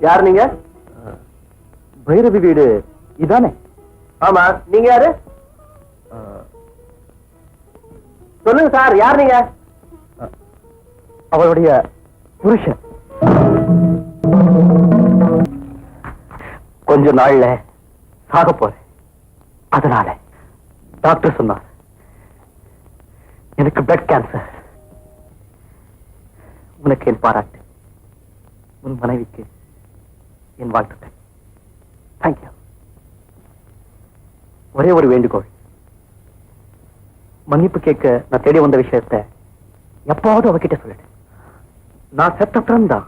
யார் நீங்க? பைரவி வீடு இதானே? ஆமா, நீங்க யாரு? சொல்லுங்க சார், யார் நீங்க? அவளுடைய புருஷன். கொஞ்ச நாள்ல சாக போறேன். அதனால டாக்டர் சொன்னார் எனக்கு பிளட் கேன்சர். உனக்கு என் பாராட்டு, உன் மனைவிக்கு என் வாழ்த்துக்கள். தேங்க்யூ. ஒரே ஒரு வேண்டுகோள், மன்னிப்பு கேட்க நான் தேடி வந்த விஷயத்தை எப்பாவது அவகிட்ட சொல்லிடு. நான் செத்தப்புறம் தான்